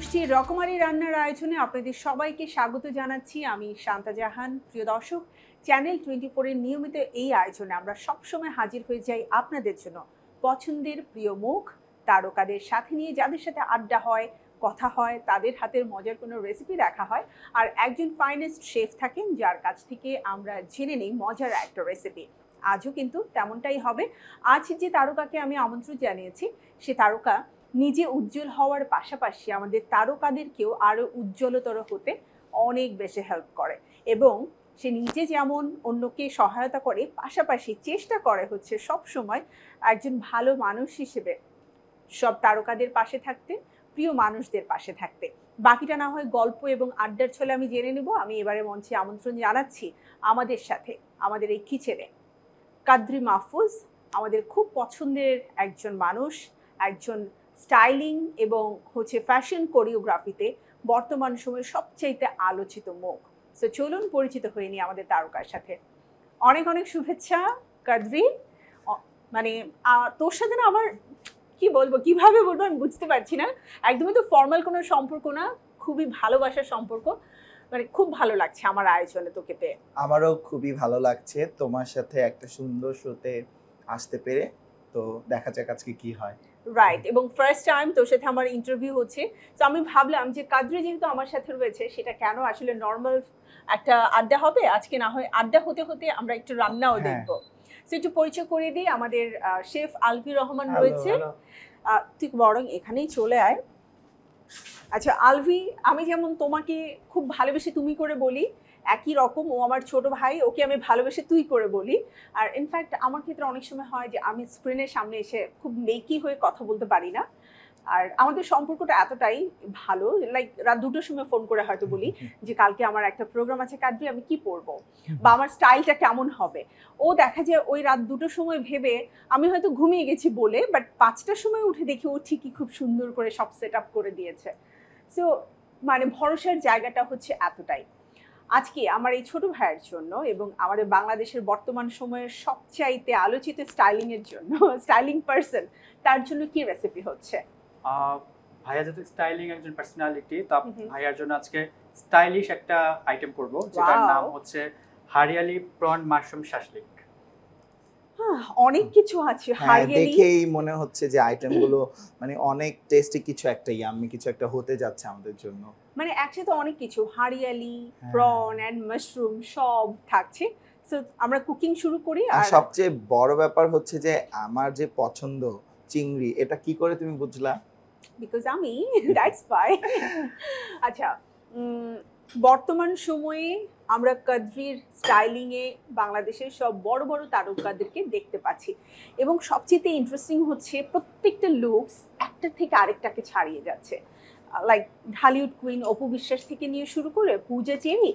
আসছি রকমারি রান্নার আয়োজনে আপনাদের সবাইকে স্বাগত জানাচ্ছি। আমি শান্তা জাহান। প্রিয় দর্শক, চ্যানেল 24-এর নিয়মিত এই আয়োজনে আমরা সবসময় হাজির হয়ে যাই আপনাদের জন্য পছন্দের প্রিয় মুখ তারকাদের সাথে নিয়ে, যাদের সাথে আড্ডা হয়, কথা হয়, তাদের হাতের মজার কোনো রেসিপি দেখা হয়, আর একজন ফাইনেস্ট শেফ থাকেন যার কাছ থেকে আমরা জেনে নিই মজার একটা রেসিপি। আজও কিন্তু তেমনটাই হবে। আজ যে তারকাকে আমি আমন্ত্রণ জানিয়েছি, সে তারকা নিজে উজ্জ্বল হওয়ার পাশাপাশি আমাদের তারকাদেরকেও আরও উজ্জ্বলতর হতে অনেক বেশি হেল্প করে, এবং সে নিজে যেমন অন্যকে সহায়তা করে, পাশাপাশি চেষ্টা করে হচ্ছে সব সময় একজন ভালো মানুষ হিসেবে সব তারকাদের পাশে থাকতে, প্রিয় মানুষদের পাশে থাকতে। বাকিটা না হয় গল্প এবং আড্ডার ছলে আমি জেনে নেব। আমি এবারে মঞ্চে আমন্ত্রণ জানাচ্ছি আমাদের সাথে, আমাদের এই কিচেনে কাদ্রি মাহফুজ, আমাদের খুব পছন্দের একজন মানুষ, একজন স্টাইলিং এবং হচ্ছে ফ্যাশন কোরিওগ্রাফিতে বর্তমান সময়ে সবচাইতে আলোচিত মুখ। সো চলুন পরিচিত হয়ে নিই আমাদের তারকার সাথে। অনেক অনেক শুভেচ্ছা কাদ্রি। মানে তোর সাথে না আমার কি বলবো, কিভাবে বলবো আমি বুঝতে পারছি না। একদমই তো ফর্মাল কোনো সম্পর্ক না, খুবই ভালোবাসার সম্পর্ক। মানে খুব ভালো লাগছে আমার আয়োজনে তোকে পেয়ে। আমারও খুবই ভালো লাগছে তোমার সাথে একটা সুন্দর শোতে আসতে পেরে। তো দেখা যাক আজকে কি হয়। রাইট, এবং ফার্স্ট টাইম তোর সাথে আমার ইন্টারভিউ হচ্ছে। তো আমি ভাবলাম যে কাদ্রি যেহেতু আমার সাথে রয়েছে, সেটা কেন আসলে নর্মাল একটা আড্ডা হবে, আজকে না হয় আড্ডা হতে হতে আমরা একটু রান্নাও দেখবো। তো একটু পরিচয় করে দিই, আমাদের শেফ আলভি রহমান রয়েছে। তুই বরং এখানেই চলে আয়। আচ্ছা আলভি, আমি যেমন তোমাকে খুব ভালোবেসে তুমি করে বলি, একই রকম ও আমার ছোট ভাই, ওকে আমি ভালোবেসে তুই করে বলি। আর ইনফ্যাক্ট আমার ক্ষেত্রে অনেক সময় হয় যে আমি স্ক্রিনের সামনে এসে খুব মেকি হয়ে কথা বলতে পারি না। আর আমাদের সম্পর্কটা এতটাই ভালো, লাইক রাত 2টোর সময় ফোন করে হয়তো বলি যে কালকে আমার একটা প্রোগ্রাম আছে কাদ্রি, আমি কি পরবো বা আমার স্টাইলটা কেমন হবে। ও দেখা যায় ওই রাত 2টোর সময় ভেবে আমি হয়তো ঘুমিয়ে গেছি বলে, বাট 5টার সময় উঠে দেখি ও ঠিকই খুব সুন্দর করে সব সেট আপ করে দিয়েছে। সো মানে ভরসার জায়গাটা হচ্ছে এতটাই। আজকে আমার এই ছোট ভাইয়ের জন্য এবং আমাদের বাংলাদেশের বর্তমান সময়ের সবচাইতে আলোচিত স্টাইলিংয়ের জন্য, স্টাইলিং পার্সন, তার জন্য কি রেসিপি হচ্ছে? ভাইয়া যেহেতু স্টাইলিং একজন পার্সোনালিটি, তো ভাইয়ার জন্য আজকে স্টাইলিশ একটা আইটেম করব, যেটার নাম হচ্ছে হারিয়ালি প্রন মাশরুম শাশলিক। অনেক কিছু আছে হারিয়ালি, দেখেই মনে হচ্ছে যে আইটেমগুলো মানে অনেক টেস্টি কিছু একটা, ইয়াম্মি কিছু একটা হতে যাচ্ছে আমাদের জন্য। মানে একসাথে অনেক কিছু, হারিয়ালি, প্রন এন্ড মাশরুম সব থাকছে। সো আমরা কুকিং শুরু করি। আর সবচেয়ে বড় ব্যাপার হচ্ছে যে আমার যে পছন্দ চিংড়ি, এটা কি করে তুমি বুঝলা? বিকজ আমি দ্যাটস ওয়াই। আচ্ছা, বর্তমান সময়ে আমরা কাদ্রির স্টাইলিংয়ে বাংলাদেশের সব বড় বড় তারকাদেরকে দেখতে পাচ্ছি, এবং সবচেয়ে ইন্টারেস্টিং হচ্ছে প্রত্যেকটা লুকস একটার থেকে আরেকটাকে ছাড়িয়ে যাচ্ছে। লাইক ঢালিউড কুইন অপু বিশ্বাস থেকে নিয়ে শুরু করে পূজা চেরি,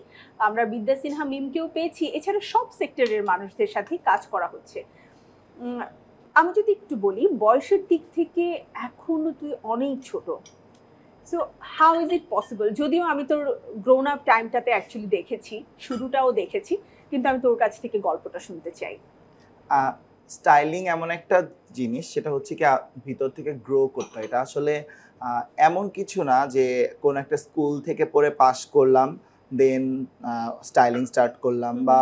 আমরা বিদ্যা সিনহা মিমকেও পেয়েছি, এছাড়া সব সেক্টরের মানুষদের সাথে কাজ করা হচ্ছে। আমি যদি একটু বলি, বয়সের দিক থেকে এখনো তুই অনেক ছোট। So how is it possible? যদিও আমি তোর গ্রোন আপ টাইমটাতে অ্যাকচুয়ালি দেখেছি, শুরুটাও দেখেছি, কিন্তু আমি তোর কাছ থেকে গল্পটা শুনতে চাই। স্টাইলিং এমন একটা জিনিস, সেটা হচ্ছে কি ভিতর থেকে গ্রো করতে হয়। এটা আসলে এমন কিছু না যে কোন একটা স্কুল থেকে পড়ে পাস করলাম দেন স্টাইলিং স্টার্ট করলাম, বা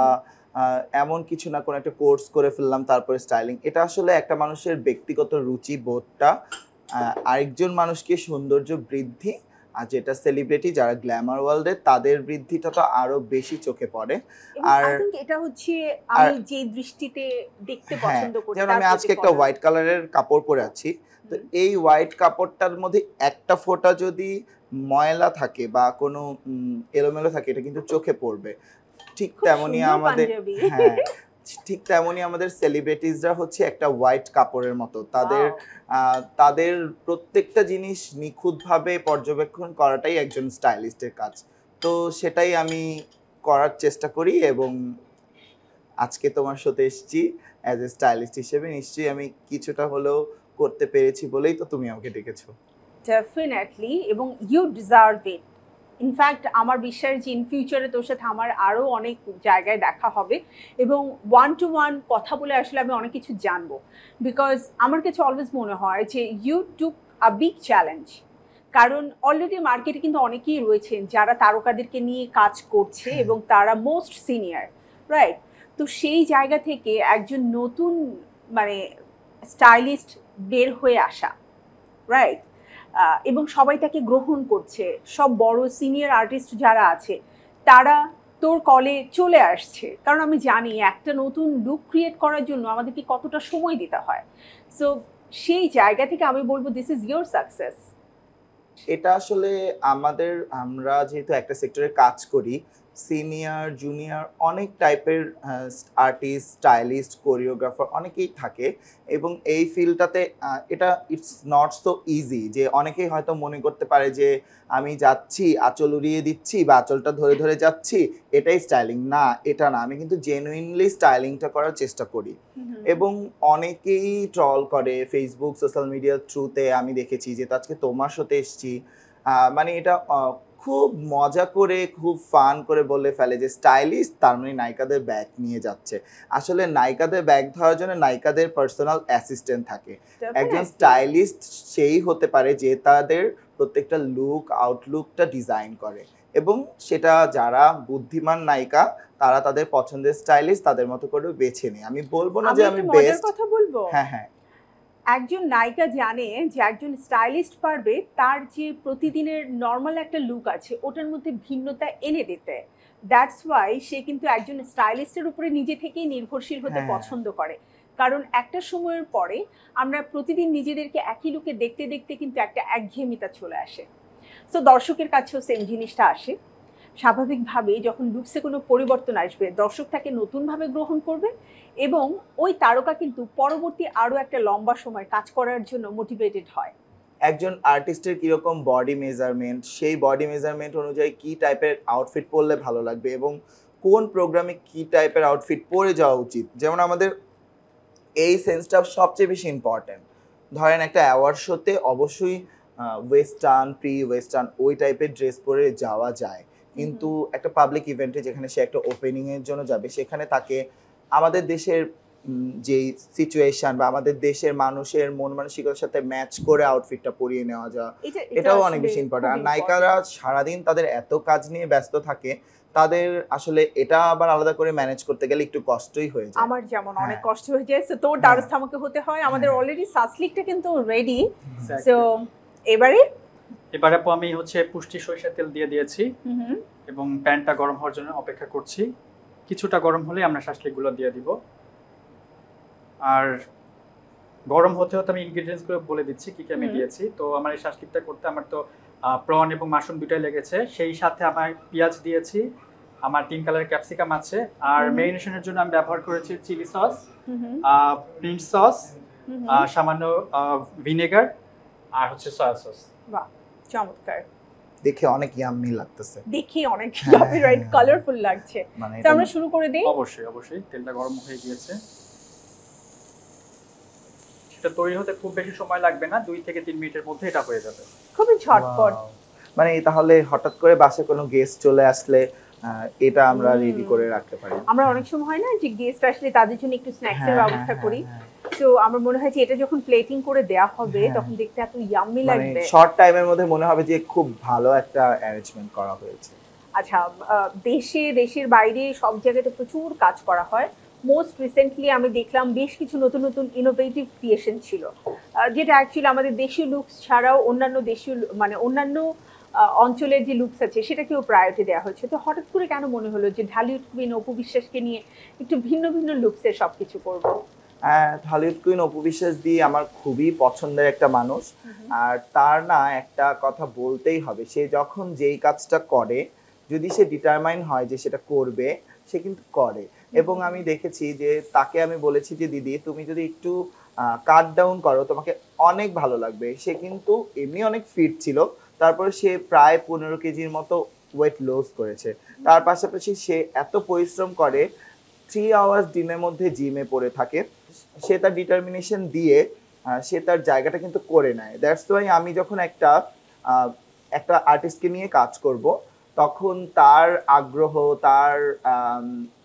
এমন কিছু না কোন একটা কোর্স করে ফেললাম তারপরে স্টাইলিং। এটা আসলে একটা মানুষের ব্যক্তিগত রুচি বোধটা আরেকজন মানুষকে সৌন্দর্য বৃদ্ধি, আর যেটা সেলিব্রিটি যারা গ্ল্যামার ওয়ার্ল্ডে, তাদের বৃদ্ধিটা তো আরো বেশি চোখে পড়ে। আর এটা হচ্ছে আমি যে দৃষ্টিতে দেখতে পছন্দ করি। যেমন আমি আজকে একটা হোয়াইট কালারের কাপড় পরে আছি, তো এই হোয়াইট কাপড়টার মধ্যে একটা ফোঁটা যদি ময়লা থাকে বা কোনো এলোমেলো থাকে, এটা কিন্তু চোখে পড়বে। ঠিক তেমনই আমাদের, হ্যাঁ ঠিক তেমনই আমাদের সেলিব্রিটিজরা হচ্ছে একটা হোয়াইট কাপড়ের মতো। তাদের প্রত্যেকটা জিনিস নিখুঁতভাবে পর্যবেক্ষণ করাটাই একজন স্টাইলিস্টের কাজ। তো সেটাই আমি করার চেষ্টা করি, এবং আজকে তোমার সাথে এসেছি অ্যাজ এ স্টাইলিস্ট হিসেবে। নিশ্চয়ই আমি কিছুটা হলেও করতে পেরেছি বলেই তো তুমি আমাকে ডেকেছো। ডেফিনেটলি, এবং ইউ ডিজার্ভ ইট। ইনফ্যাক্ট আমার বিশ্বাস যে ইন ফিউচারে তোর সাথে আমার আরও অনেক জায়গায় দেখা হবে, এবং 1-to-1 কথা বলে আসলে আমি অনেক কিছু জানবো। বিকজ আমার কাছে অলওয়েজ মনে হয় যে you took a big challenge. কারণ অলরেডি মার্কেটে কিন্তু অনেকেই রয়েছেন যারা তারকাদেরকে নিয়ে কাজ করছে এবং তারা মোস্ট সিনিয়র, রাইট? তো সেই জায়গা থেকে একজন নতুন মানে স্টাইলিস্ট বের হয়ে আসা, রাইট? এবং সবাই তাকে গ্রহণ করছে, সব বড় সিনিয়র আর্টিস্ট যারা আছে তারা তোর কলে চলে আসছে, কারণ আমি জানি একটা নতুন লুক ক্রিয়েট করার জন্য আমাদেরকে কতটা সময় দিতে হয়। সো সেই জায়গা থেকে আমি বলবো দিস ইজ ইয়োর সাকসেস। এটা আসলে আমরা যেহেতু একটা সেক্টরে কাজ করি, সিনিয়র জুনিয়র অনেক টাইপের আর্টিস্ট, স্টাইলিস্ট, কোরিওগ্রাফার অনেকেই থাকে এবং এই ফিল্ডটাতে এটা ইটস নট সো ইজি যে অনেকেই হয়তো মনে করতে পারে যে আমি যাচ্ছি আঁচল উড়িয়ে দিচ্ছি বা আঁচলটা ধরে ধরে যাচ্ছি, এটাই স্টাইলিং। না, এটা না, আমি কিন্তু জেনুইনলি স্টাইলিংটা করার চেষ্টা করি এবং অনেকেই ট্রল করে ফেসবুক সোশ্যাল মিডিয়ার থ্রুতে। আমি দেখেছি যে আজকে তোমার সাথে এসছি, মানে এটা খুব মজা করে খুব ফান করে বলে ফেলে যে স্টাইলিস্ট তার মানে নায়িকাদের ব্যাগ নিয়ে যাচ্ছে। আসলে নায়িকাদের ব্যাগ ধরার জন্য নায়িকাদের পার্সোনাল অ্যাসিস্ট্যান্ট থাকে। একজন স্টাইলিস্ট সেই হতে পারে যে তাদের প্রত্যেকটা লুক আউটলুকটা ডিজাইন করে এবং সেটা যারা বুদ্ধিমান নায়িকা তারা তাদের পছন্দের স্টাইলিস্ট তাদের মতো করে বেছে নেয়। আমি বলবো না যে আমি বেস্ট। কথা বলবো, হ্যাঁ, একজন নায়িকা জানে যে একজন স্টাইলিস্ট পারবে তার যে প্রতিদিনের নর্মাল একটা লুক আছে ওটার মধ্যে ভিন্নতা এনে দিতে। দ্যাটস ওয়াই সে কিন্তু একজন স্টাইলিস্টের উপরে নিজে থেকেই নির্ভরশীল হতে পছন্দ করে, কারণ একটা সময়ের পরে আমরা প্রতিদিন নিজেদেরকে একই লুকে দেখতে দেখতে কিন্তু একটা একঘেয়েমিতা চলে আসে। সো দর্শকের কাছেও সেম জিনিসটা আসে। স্বাভাবিকভাবেই যখন লুকসে কোনো পরিবর্তন আসবে দর্শক তাকে নতুনভাবে গ্রহণ করবে এবং ওই তারকা কিন্তু পরবর্তী আরও একটা লম্বা সময় কাজ করার জন্য মোটিভেটেড হয়। একজন আর্টিস্টের কীরকম বডি মেজারমেন্ট, সেই বডি মেজারমেন্ট অনুযায়ী কী টাইপের আউটফিট পরলে ভালো লাগবে এবং কোন প্রোগ্রামে কী টাইপের আউটফিট পরে যাওয়া উচিত, যেমন আমাদের এই সেন্সটা সবচেয়ে বেশি ইম্পর্ট্যান্ট। ধরেন একটা অ্যাওয়ার্ড শোতে অবশ্যই ওয়েস্টার্ন, প্রি ওয়েস্টার্ন ওই টাইপের ড্রেস পরে যাওয়া যায়, কিন্তু একটা পাবলিক ইভেন্টে যেখানে সে একটা ওপেনিংয়ের জন্য যাবে সেখানে তাকে আমাদের দেশের যেই সিচুয়েশন বা আমাদের দেশের মানুষের মন মানসিকতার সাথে ম্যাচ করে আউটফিটটা পরিয়ে নেওয়া যায়, এটাও অনেক বেশি ইম্পর্টেন্ট। আর নায়িকারা সারাদিন তাদের এত কাজ নিয়ে ব্যস্ত থাকে, তাদের আসলে এটা আবার আলাদা করে ম্যানেজ করতে গেলে একটু কষ্টই হয়ে যায়। আমার যেমন অনেক কষ্ট হয়ে যায়, সো তোর দ্বারস্থ আমাকে হতে হয়। আমাদের অলরেডি সাসলিকটা কিন্তু রেডি। সো এবারে আপু আমি হচ্ছে পুষ্টি সরিষার তেল দিয়ে দিয়েছি এবং প্যানটা গরম হওয়ার জন্য অপেক্ষা করছি। কিছুটা গরম হলে আমরা শাসলিকগুলো দিয়ে দিব। আর গরম হতে হতে আমি ইনগ্রেডিয়েন্টসগুলো বলে দিচ্ছি কি কি আমি দিয়েছি। তো আমার এই শাসলিকটা করতে আমার তো প্রন এবং মাশরুম দুটাই লেগেছে, সেই সাথে আমার পেঁয়াজ দিয়েছি, আমার 3 কালারের ক্যাপসিকাম আছে, আর মেরিনেশনের জন্য আমি ব্যবহার করেছি চিলি সস, মিন্ট সস, সামান্য ভিনেগার আর হচ্ছে সয়া সস। বাহ, চমৎকার! দেখে অনেক ইয়াম্মি লাগতেছে, দেখে অনেক রাইট কালারফুল লাগছে। তো আমরা শুরু করে দেই। অবশ্যই তেলটা গরম হয়ে গিয়েছে। এটা তৈরি হতে খুব বেশি সময় লাগবে না, 2 থেকে 3 মিনিটের মধ্যে এটা হয়ে যাবে। খুবই ঝটপট। মানে তাহলে হঠাৎ করে বাসায় কোনো গেস্ট চলে আসলে এটা আমরা রেডি করে রাখতে পারি। আমরা অনেক সময় হয় না যে গেস্ট আসলে তাদের জন্য একটু স্ন্যাক্সের ব্যবস্থা করি, তো আমার মনে হয় যে এটা যখন প্লেটিং করে দেয়া হবে তখন দেখতে এত ইয়াম্মি লাগবে, শর্ট টাইমের মধ্যে মনে হবে যে খুব ভালো একটা অ্যারেঞ্জমেন্ট করা হয়েছে। আচ্ছা, দেশের বাইরে সব জায়গাতে প্রচুর কাজ করা হয়। মোস্ট রিসেন্টলি আমি দেখলাম বেশ কিছু নতুন নতুন ইনোভেটিভ ক্রিয়েশন ছিল, যেটা অ্যাকচুয়ালি আমাদের দেশীয় লুকস ছাড়াও অন্যান্য দেশীয় মানে অন্যান্য অঞ্চলের যে লুকস আছে সেটাকেও প্রায়োরিটি দেওয়া হয়েছে। তো হঠাৎ করে কেন মনে হলো যে ঢালিউড কুইন অপু বিশ্বাসকে নিয়ে একটু ভিন্ন ভিন্ন লুকসের সবকিছু করবো? ঢালিউড কুইন অপু বিশ্বাস দিয়ে আমার খুবই পছন্দের একটা মানুষ, আর তার না একটা কথা বলতেই হবে, সে যখন যেই কাজটা করে যদি সে ডিটারমাইন হয় যে সেটা করবে, সে কিন্তু করে। এবং আমি দেখেছি যে তাকে আমি বলেছি যে দিদি তুমি যদি একটু কাট ডাউন করো তোমাকে অনেক ভালো লাগবে। সে কিন্তু এমনি অনেক ফিট ছিল, তারপরে সে প্রায় 15 কেজির মতো ওয়েট লস করেছে। তার পাশাপাশি সে এত পরিশ্রম করে, 3 আওয়ার্স দিনের মধ্যে জিমে পড়ে থাকে। সে তার ডিটারমিনেশন দিয়ে সে তার জায়গাটা কিন্তু করে নেয়। দ্যাটস ওয়াই আমি যখন একটা আর্টিস্টকে নিয়ে কাজ করব তখন তার আগ্রহ,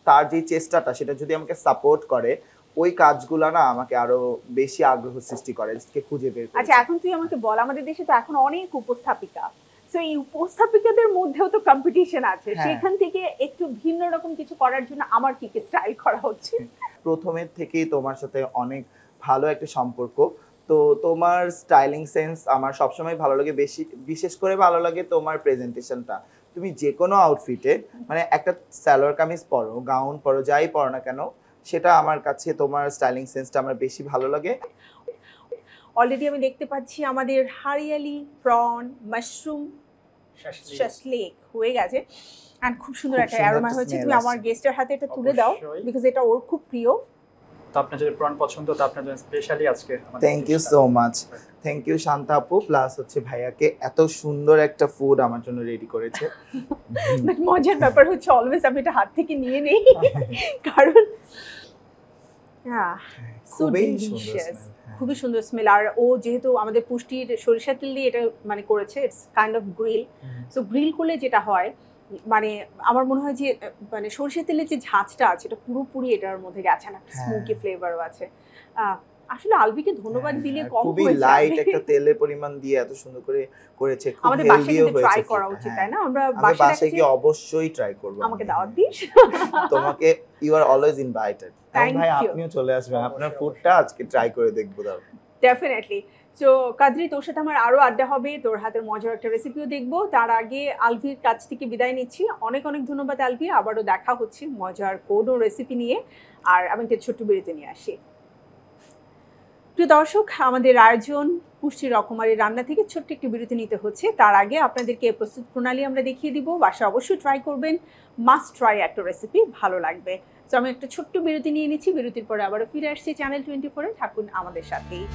তার যে চেষ্টাটা সেটা যদি আমাকে সাপোর্ট করে, ওই কাজগুলো না আমাকে আরো বেশি আগ্রহ সৃষ্টি করে খুঁজে বের করি। আচ্ছা এখন তুই আমাকে বল, আমাদের দেশে তো এখন অনেক উপস্থাপিকা, তো এই উপস্থাপিকাদের মধ্যেও তো কম্পিটিশন আছে, সেখান থেকে একটু ভিন্ন রকম কিছু করার জন্য আমার কি কি স্টাইল করা হচ্ছে? প্রথমের থেকেই তোমার সাথে অনেক ভালো একটা সম্পর্ক, তো তোমার স্টাইলিং সেন্স আমার সবসময় ভালো লাগে, বিশেষ করে ভালো লাগে তোমার প্রেজেন্টেশনটা। তুমি যে কোনো আউটফিটে মানে একটা সালোয়ার কামিজ পরো, গাউন পরো, যাই পরো না কেন, সেটা আমার কাছে তোমার স্টাইলিং সেন্সটা আমার বেশি ভালো লাগে। অলরেডি আমি দেখতে পাচ্ছি আমাদের হারিয়ালি প্রন মাশরুম শাসলিক হয়ে গেছে, এন্ড খুব সুন্দর একটা অ্যারোমা হচ্ছে। তুমি আমার গেস্টের হাতে এটা তুলে দাও, বিকজ এটা ওর খুব প্রিয়। তো আপনার যদি প্রন পছন্দ, তো আপনার জন্য স্পেশালি আজকে thank you so much, thank you Shanta আপু, প্লাস হচ্ছে ভাইয়াকে এত সুন্দর একটা ফুড আমার জন্য রেডি করেছে। বাট মজার ব্যাপার হচ্ছে অলওয়েজ আমি এটা হাত থেকে নিয়ে নেই, কারণ খুবই সুন্দর স্মেল। আর ও যেহেতু আমাদের পুষ্টির সরিষা তেল দিয়ে এটা মানে করেছে, it's kind of grill. So grill করলে যেটা হয় মানে আমার মনে হয় যে মানে সরিষা তেলের যে ঝাঁঝটা আছে এটা পুরোপুরি এটার মধ্যে গেছে না, স্মোকি ফ্লেভারও আছে। আসলে আলভিকে ধন্যবাদ দিলে কম হয়ে খুবই লাইট একটা তেলের পরিমাণ দিয়ে এত সুন্দর করে করেছে, খুব আমাদের বাসায় কিন্তু ট্রাই করা উচিত, তাই না? আমরা বাসায় গিয়ে অবশ্যই ট্রাই করব। আমাকে দাওয়াত দিস। তোমাকে ইউ আর অলওয়েজ ইনভাইটেড। ভাই আপনিও চলে আসবেন, আপনার ফুডটা আজকে ট্রাই করে দেখব। দাও ডেফিনেটলি। সো কাদ্রি, তোর সাথে আমার আরো আড্ডা হবে, তোর হাতের মজার একটা রেসিপিও দেখবো। তার আগে আলভির কাছ থেকে বিদায় নিচ্ছি। অনেক অনেক ধন্যবাদ আলভি, আবারও দেখা হচ্ছে মজার কোনো রেসিপি নিয়ে। আর আমি একটা ছোট্ট বিরতি নিয়ে আসি। প্রিয় দর্শক, আমাদের আয়োজন পুষ্টি রকমারি রান্না থেকে ছোট্ট একটি বিরতি নিতে হচ্ছে। তার আগে আপনাদেরকে প্রস্তুত প্রণালী আমরা দেখিয়ে দিব, বাসায় অবশ্যই ট্রাই করবেন, মাস্ট ট্রাই একটা রেসিপি, ভালো লাগবে। তো আমি একটা ছোট্ট বিরতি নিয়ে নিচ্ছি, বিরতির পরে আবারও ফিরে আসছি চ্যানেল 24-এ, থাকুন আমাদের সাথেই।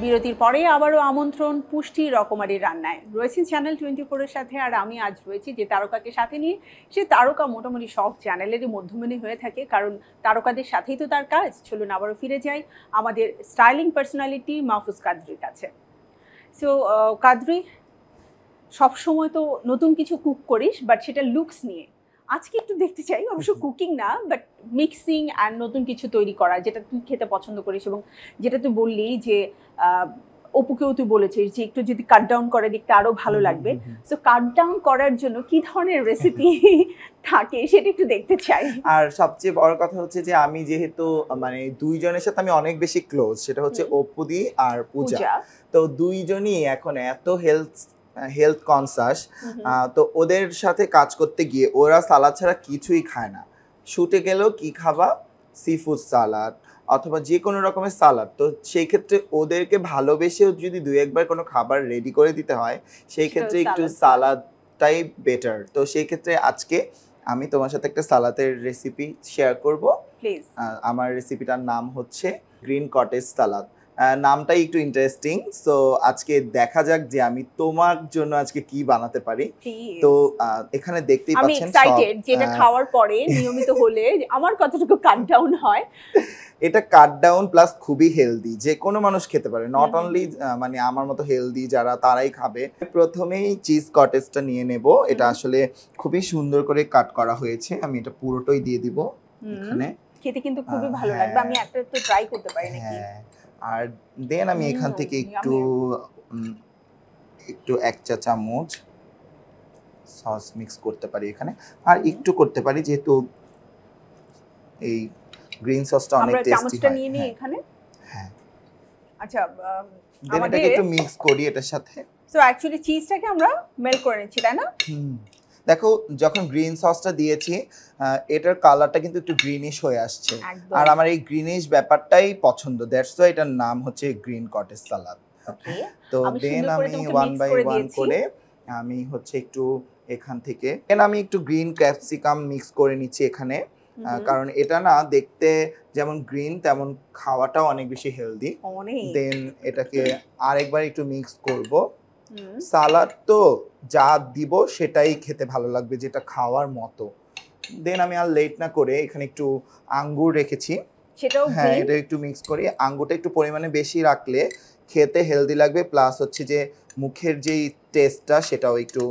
বিরতির পরে আবারও আমন্ত্রণ পুষ্টি রকমারি রান্নায়। রয়েছে চ্যানেল 24-এর সাথে, আর আমি আজ রয়েছি যে তারকাকে সাথে নিয়ে। সে তারকা মোটামুটি সব চ্যানেলেরই মধ্যমণি হয়ে থাকে, কারণ তারকাদের সাথেই তো তার কাজ। চলুন আবারও ফিরে যাই আমাদের স্টাইলিং পার্সোনালিটি মাহফুজ কাদরির কাছে। সো কাদরি, সবসময় তো নতুন কিছু কুক করিস, বাট সেটা লুকস নিয়ে। আজকে একটু দেখতে চাই, অবশ্য কুকিং না, বাট মিক্সিং আর নতুন কিছু তৈরি করা, যেটা তুই খেতে পছন্দ করিস, এবং যেটা তুই বললি যে অপুকেও তুই বলেছিস যে একটু যদি কাট ডাউন করে দেখতে আরো ভালো লাগবে। সো কাট ডাউন করার জন্য কি ধরনের রেসিপি থাকে সেটা একটু দেখতে চাই। আর সবচেয়ে বড় কথা হচ্ছে যে আমি যেহেতু মানে দুইজনের সাথে আমি অনেক বেশি ক্লোজ, সেটা হচ্ছে অপুদি আর পূজা। তো দুইজনই এখন এত হেলথ কনসাস, তো ওদের সাথে কাজ করতে গিয়ে ওরা সালাদ ছাড়া কিছুই খায় না। শুটে গেলেও কি খাবা, সি ফুড সালাদ অথবা যে কোনো রকমের সালাদ। তো সেই ক্ষেত্রে ওদেরকে ভালোবেসেও যদি দুই একবার কোনো খাবার রেডি করে দিতে হয়, সেই ক্ষেত্রে একটু সালাদটাই বেটার। তো সেই ক্ষেত্রে আজকে আমি তোমার সাথে একটা সালাদের রেসিপি শেয়ার করব। প্লিজ। আমার রেসিপিটার নাম হচ্ছে গ্রিন কটেজ সালাদ। নামটাই একটু ইন্টারেস্টিং। সো আজকে দেখা যাক যে আমি তোমার জন্য আজকে কি বানাতে পারি। তো এখানে দেখতেই পাচ্ছেন, আমি এক্সাইটেড যেটা খাওয়ার পরে নিয়মিত হলে আমার কতটুকু কাট ডাউন হয়। এটা কাট ডাউন প্লাস খুবই হেলদি, যে কোনো মানুষ খেতে পারে, নট অনলি মানে আমার মতো হেলদি যারা তারাই খাবে। প্রথমেই চিজ কটেজটা নিয়ে নেব। এটা আসলে খুবই সুন্দর করে কাট করা হয়েছে, আমি এটা পুরোটাই দিয়ে দিব এখানে। খেতে কিন্তু খুবই ভালো লাগবে, আমি একটা তো ট্রাই করতে পারি নাকি। আর দেন আমি এখান থেকে একটু 1 চা চামচ সস মিক্স করতে পারি এখানে, আর একটু করতে পারি যেহেতু এই গ্রিন সসটা অনেক টেস্টি হয়। আমরা চামচটা নিয়ে নিই এখানে। হ্যাঁ, আচ্ছা, দেন এটাকে একটু মিক্স করি এটার সাথে। সো অ্যাকচুয়ালি চিজটাকে আমরা মেল্ট করে নিচ্ছি, তাই না? দেখো, যখন গ্রিন সসটা দিয়েছি এটার কালারটা কিন্তু একটু গ্রিনিশ হয়ে আসছে, আর আমার এই গ্রিনিশ ব্যাপারটাই পছন্দ, দ্যাটস ওয়াই এটার নাম হচ্ছে গ্রিন কটেজ সালাদ। তো দেন আমি 1 বাই 1 করে আমি হচ্ছে একটু এখান থেকে আমি একটু গ্রিন ক্যাপসিকাম মিক্স করে নিচ্ছি এখানে, কারণ এটা না দেখতে যেমন গ্রিন তেমন খাওয়াটাও অনেক বেশি হেলদি। দেন এটাকে আরেকবার একটু মিক্স করব। সালাদ তো যা দিব সেটাই খেতে ভালো লাগবে, যেটা খাওয়ার মতো। দেন আমি আর লেট না করে এখানে একটু আঙ্গুর রেখেছি, হ্যাঁ এটা একটু মিক্স করি। আঙ্গুরটা একটু পরিমাণে বেশি রাখলে খেতে হেলদি লাগবে, প্লাস হচ্ছে যে মুখের যেই টেস্টটা সেটাও একটু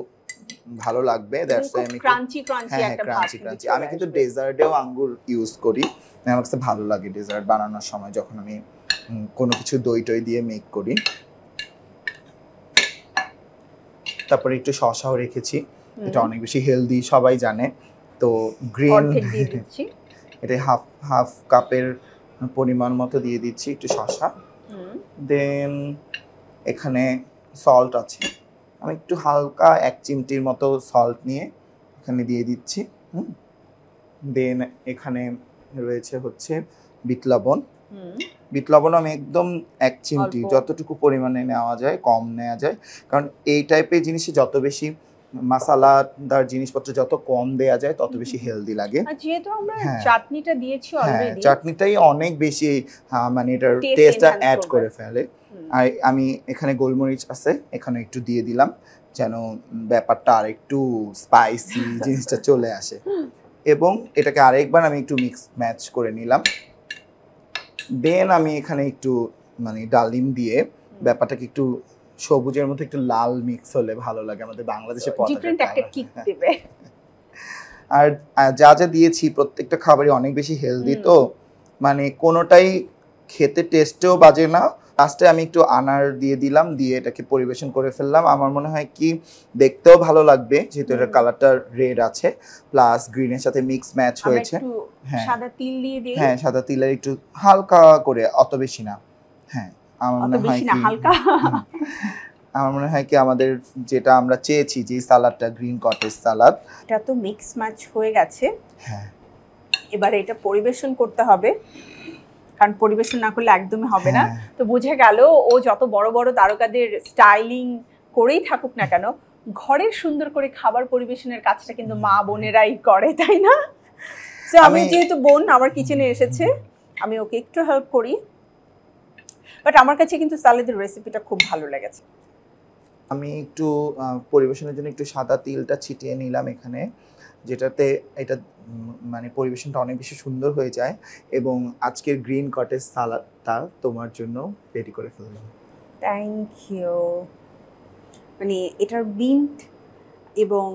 ভালো লাগবে, দ্যাটস ওয়াই আমি ক্রাঞ্চি ক্রাঞ্চি হ্যাঁ একটা ভাব ক্রাঞ্চি কিন্তু ক্রাঞ্চি। চলে আমি কিন্তু আসবে। ডেজার্টেও আঙ্গুর ইউজ করি, আমার কাছে ভালো লাগে ডেজার্ট বানানোর সময় যখন আমি কোনো কিছু দই টই দিয়ে মেক করি। তারপরে একটু শসাও রেখেছি, এটা অনেক বেশি হেলদি সবাই জানে। তো গ্রিন অর্ধেক দিয়ে দিচ্ছি। এটা হাফ কাপের পরিমাণ মতো দিয়ে দিচ্ছি একটু শসা। দেন এখানে সল্ট আছে, আমি একটু হালকা 1 চিমটির মতো সল্ট নিয়ে এখানে দিয়ে দিচ্ছি। দেন এখানে রয়েছে হচ্ছে বিট লবণ। বিট লবণ আমি একদম 1 চিমটি, যতটুকু পরিমাণে নেওয়া যায়, কম নেওয়া যায়, কারণ এই টাইপের জিনিসে যত বেশি মশলাদার জিনিসপত্র যত কম দেয়া যায় তত বেশি হেলদি লাগে। আর যেহেতু আমরা চাটনিটা দিয়েছি অলরেডি, চাটনিটাই অনেক বেশি মানে এটার টেস্টটা অ্যাড করে ফেলে। আর আমি এখানে গোলমরিচ আছে, এখানে একটু দিয়ে দিলাম যেন ব্যাপারটা আর একটু স্পাইসি জিনিসটা চলে আসে। এবং এটাকে আরেকবার আমি একটু মিক্স ম্যাচ করে নিলাম। দেন আমি এখানে একটু মানে ডালিম দিয়ে ব্যাপারটাকে একটু সবুজের মধ্যে একটু লাল মিক্স হলে ভালো লাগে, আমাদের বাংলাদেশে ডিফারেন্ট একটা কিক দেবে। আর যা যা দিয়েছি প্রত্যেকটা খাবারই অনেক বেশি হেলদি, তো মানে কোনোটাই খেতে টেস্টেও বাজে না। লাস্টে আমি একটু আনার দিয়ে দিলাম, দিয়ে এটাকে পরিবেশন করে ফেললাম। আমার মনে হয় কি দেখতেও ভালো লাগবে, যেহেতু এটার কালারটা রেড আছে প্লাস গ্রিনের সাথে মিক্স ম্যাচ হয়েছে। হ্যাঁ, সাদা তিল দিয়ে দিই। হ্যাঁ, সাদা তিলের একটু হালকা করে, অত বেশি না। হ্যাঁ, আমার মনে হয় কি হালকা আমার মনে হয় কি আমাদের যেটা আমরা চেয়েছি যে সালাদটা, গ্রিন কটেজ সালাদ, এটা তো মিক্স ম্যাচ হয়ে গেছে। হ্যাঁ, এবারে এটা পরিবেশন করতে হবে, কারণ পরিবেশন না করলে একদমই হবে না। তো বোঝা গেল ও যত বড় বড় তারকাদের স্টাইলিং করেই থাকুক না কেন, ঘরের সুন্দর করে খাবার পরিবেশনের কাজটা কিন্তু মা বোনেরাই করে, তাই না? তো আমি যেহেতু বোন আমার কিচেনে এসেছে, আমি ওকে একটু হেল্প করি, বাট আমার কাছে কিন্তু সালাদের রেসিপিটা খুব ভালো লেগেছে। আমি একটু পরিবেশনের জন্য একটু সাদা তিলটা ছিটিয়ে নিলাম এখানে, যেটাতে এটা মানে পরিবেশনটা অনেক বেশি সুন্দর হয়ে যায়। এবং আজকের গ্রিন কটেজ সালাদটা তোমার জন্য রেডি করে ফেললাম। Thank you. মানে এটার বিনট এবং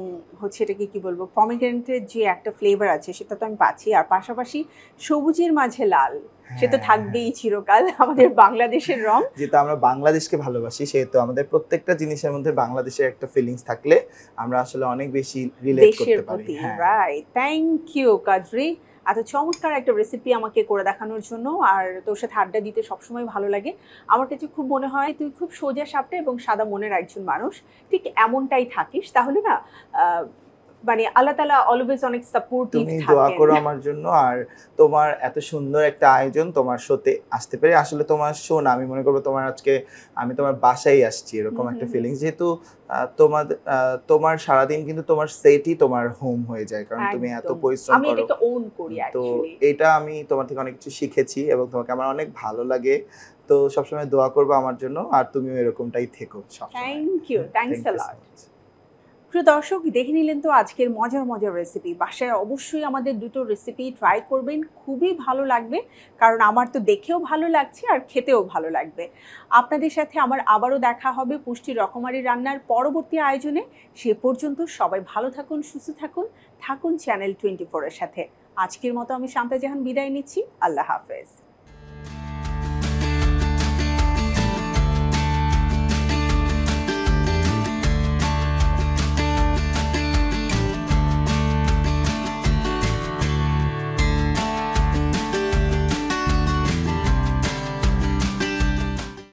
হচ্ছে এটাকে কি বলবো, পমিগ্রেনেটের যে একটা ফ্লেভার আছে সেটা তো আমি পাচ্ছি, আর পাশাপাশি সবুজের মাঝে লাল, সেটা থাকবেই চিরকাল, আমাদের বাংলাদেশের রং। যেহেতু আমরা বাংলাদেশকে ভালোবাসি, সেহেতু আমাদের প্রত্যেকটা জিনিসের মধ্যে বাংলাদেশের একটা ফিলিংস থাকলে আমরা আসলে অনেক বেশি রিলেট করতে পারি। রাইট, থ্যাংক ইউ কাদরি, এত চমৎকার একটা রেসিপি আমাকে করে দেখানোর জন্য। আর তোর সাথে আড্ডা দিতে সবসময় ভালো লাগে। আমার কাছে খুব মনে হয় তুই খুব সোজা সাপটা এবং সাদা মনের একজন মানুষ, ঠিক এমনটাই থাকিস, তাহলে না মানে আল্লাহ তাআলা অলওয়েজ অনেক সাপোর্টিভ থাকেন। তুমি থাকেন। দোয়া করো আমার জন্য। আর তোমার এত সুন্দর একটা আয়োজন, তোমার শোতে আসতে পেরে আসলে তোমার শো না, আমি মনে করবো তোমার আজকে আমি তোমার বাসায় আসছি, এরকম একটা ফিলিংস। যেহেতু তোমার সারাদিন কিন্তু তোমার সেটই তোমার হোম হয়ে যায়, কারণ তুমি এত পরিশ্রম করো। আমি এটাকে ওন করি অ্যাকচুয়ালি। তো এটা আমি তোমার থেকে অনেক কিছু শিখেছি এবং তোমাকে আমার অনেক ভালো লাগে। তো সবসময় দোয়া করবো আমার জন্য, আর তুমিও এরকমটাই থেকো সবসময়। থ্যাংক ইউ, থ্যাঙ্কস আ লট। প্রিয় দর্শক, দেখে নিলেন তো আজকের মজার মজার রেসিপি। বাসায় অবশ্যই আমাদের দুটো রেসিপি ট্রাই করবেন, খুবই ভালো লাগবে, কারণ আমার তো দেখেও ভালো লাগছে আর খেতেও ভালো লাগবে। আপনাদের সাথে আমার আবারও দেখা হবে পুষ্টি রকমারি রান্নার পরবর্তী আয়োজনে। সে পর্যন্ত সবাই ভালো থাকুন, সুস্থ থাকুন, থাকুন চ্যানেল 24 এর সাথে। আজকের মতো আমি শান্তা জাহান বিদায় নিচ্ছি। আল্লাহ হাফেজ।